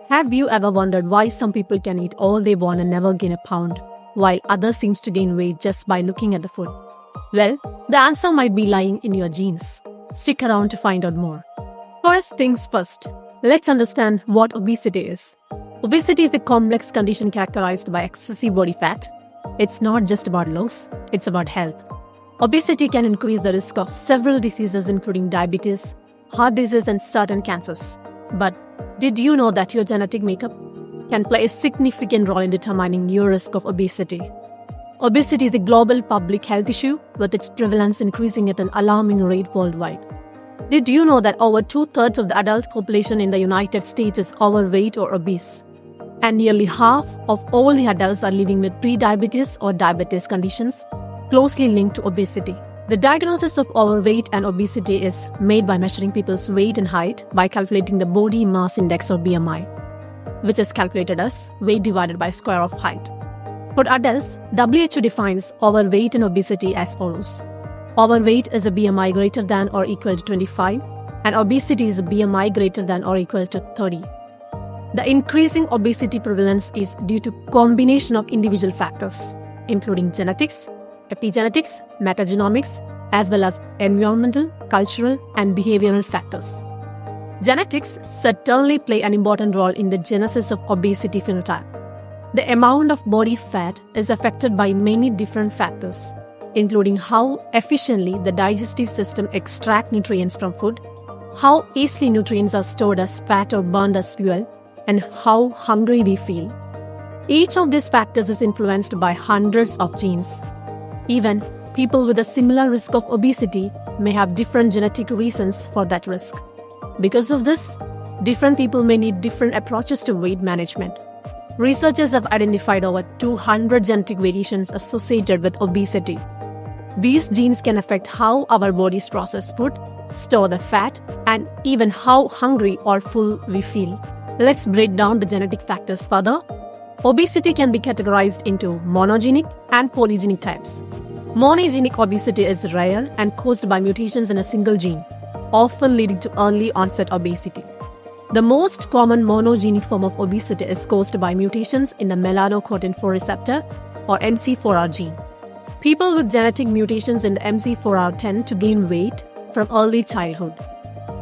Have you ever wondered why some people can eat all they want and never gain a pound, while others seems to gain weight just by looking at the food? Well, the answer might be lying in your genes. Stick around to find out more. First things first, let's understand what obesity is. Obesity is a complex condition characterized by excessive body fat. It's not just about looks, it's about health. Obesity can increase the risk of several diseases including diabetes, heart disease and certain cancers. But did you know that your genetic makeup can play a significant role in determining your risk of obesity? Obesity is a global public health issue with its prevalence increasing at an alarming rate worldwide. Did you know that over 2/3 of the adult population in the United States is overweight or obese? And nearly half of all the adults are living with pre-diabetes or diabetes conditions closely linked to obesity. The diagnosis of overweight and obesity is made by measuring people's weight and height by calculating the body mass index or BMI, which is calculated as weight divided by square of height. For adults, WHO defines overweight and obesity as follows. Overweight is a BMI greater than or equal to 25, and obesity is a BMI greater than or equal to 30. The increasing obesity prevalence is due to combination of individual factors, including genetics, epigenetics, metagenomics, as well as environmental, cultural, and behavioral factors. Genetics certainly play an important role in the genesis of obesity phenotype. The amount of body fat is affected by many different factors, including how efficiently the digestive system extracts nutrients from food, how easily nutrients are stored as fat or burned as fuel, and how hungry we feel. Each of these factors is influenced by hundreds of genes. Even people with a similar risk of obesity may have different genetic reasons for that risk. Because of this, different people may need different approaches to weight management. Researchers have identified over 200 genetic variations associated with obesity. These genes can affect how our bodies process food, store the fat, and even how hungry or full we feel. Let's break down the genetic factors further. Obesity can be categorized into monogenic and polygenic types. Monogenic obesity is rare and caused by mutations in a single gene, often leading to early onset obesity. The most common monogenic form of obesity is caused by mutations in the melanocortin-4 receptor or MC4R gene. People with genetic mutations in the MC4R tend to gain weight from early childhood.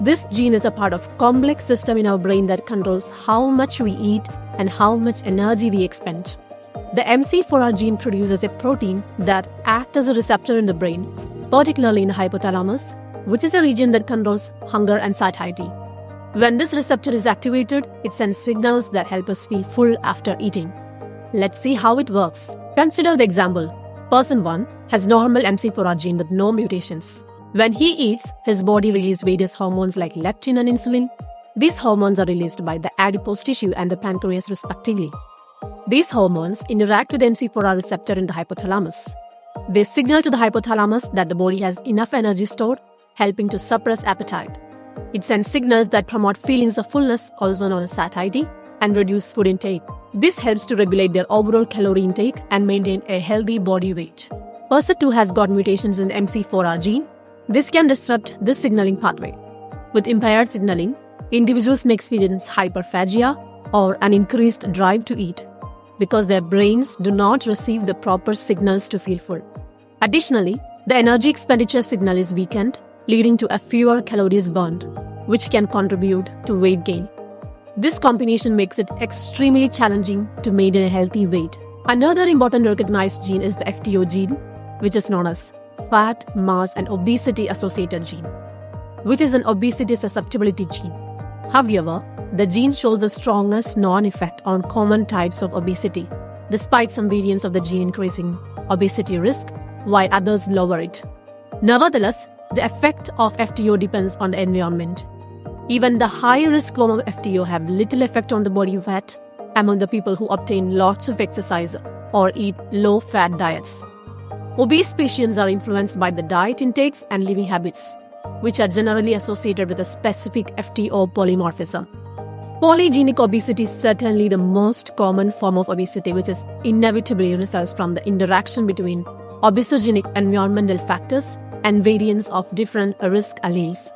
This gene is a part of a complex system in our brain that controls how much we eat and how much energy we expend. The MC4R gene produces a protein that acts as a receptor in the brain, particularly in the hypothalamus, which is a region that controls hunger and satiety. When this receptor is activated, it sends signals that help us feel full after eating. Let's see how it works. Consider the example. Person 1 has normal MC4R gene with no mutations. When he eats, his body releases various hormones like leptin and insulin. These hormones are released by the adipose tissue and the pancreas respectively. These hormones interact with the MC4R receptor in the hypothalamus. They signal to the hypothalamus that the body has enough energy stored, helping to suppress appetite. It sends signals that promote feelings of fullness, also known as satiety, and reduce food intake. This helps to regulate their overall calorie intake and maintain a healthy body weight. Person 2 has got mutations in the MC4R gene. This can disrupt this signaling pathway. With impaired signaling, individuals may experience hyperphagia or an increased drive to eat because their brains do not receive the proper signals to feel full. Additionally, the energy expenditure signal is weakened, leading to a fewer calories burned, which can contribute to weight gain. This combination makes it extremely challenging to maintain a healthy weight. Another important recognized gene is the FTO gene, which is known as Fat, Mass, and Obesity Associated Gene, which is an obesity susceptibility gene. However, the gene shows the strongest non-effect on common types of obesity, despite some variants of the gene increasing obesity risk, while others lower it. Nevertheless, the effect of FTO depends on the environment. Even the high-risk form of FTO have little effect on the body fat among the people who obtain lots of exercise or eat low-fat diets. Obese patients are influenced by the diet intakes and living habits, which are generally associated with a specific FTO polymorphism. Polygenic obesity is certainly the most common form of obesity, which is inevitably results from the interaction between obesogenic environmental factors and variants of different risk alleles.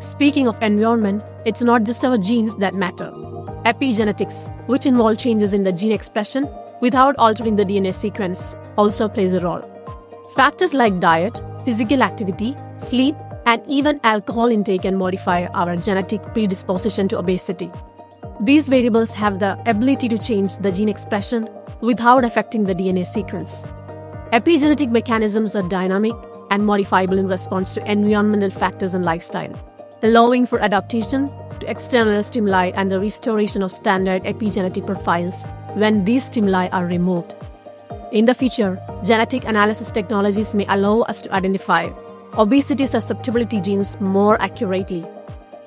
Speaking of environment, it's not just our genes that matter. Epigenetics, which involve changes in the gene expression without altering the DNA sequence, also plays a role. Factors like diet, physical activity, sleep, and even alcohol intake can modify our genetic predisposition to obesity. These variables have the ability to change the gene expression without affecting the DNA sequence. Epigenetic mechanisms are dynamic and modifiable in response to environmental factors and lifestyle, allowing for adaptation to external stimuli and the restoration of standard epigenetic profiles when these stimuli are removed. In the future, genetic analysis technologies may allow us to identify obesity susceptibility genes more accurately.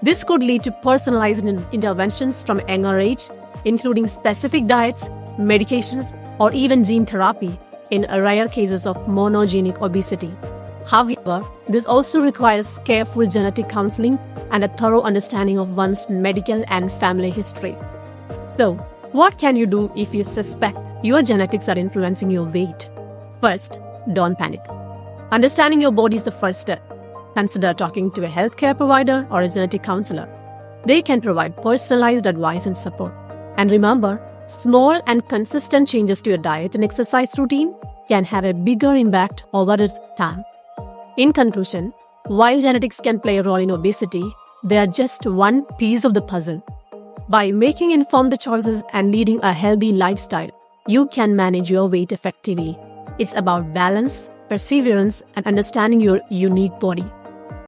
This could lead to personalized interventions from a younger age, including specific diets, medications, or even gene therapy in rare cases of monogenic obesity. However, this also requires careful genetic counseling and a thorough understanding of one's medical and family history. So, what can you do if you suspect your genetics are influencing your weight? First, don't panic. Understanding your body is the first step. Consider talking to a healthcare provider or a genetic counselor. They can provide personalized advice and support. And remember, small and consistent changes to your diet and exercise routine can have a bigger impact over time. In conclusion, while genetics can play a role in obesity, they are just one piece of the puzzle. By making informed choices and leading a healthy lifestyle, you can manage your weight effectively. It's about balance, perseverance, and understanding your unique body.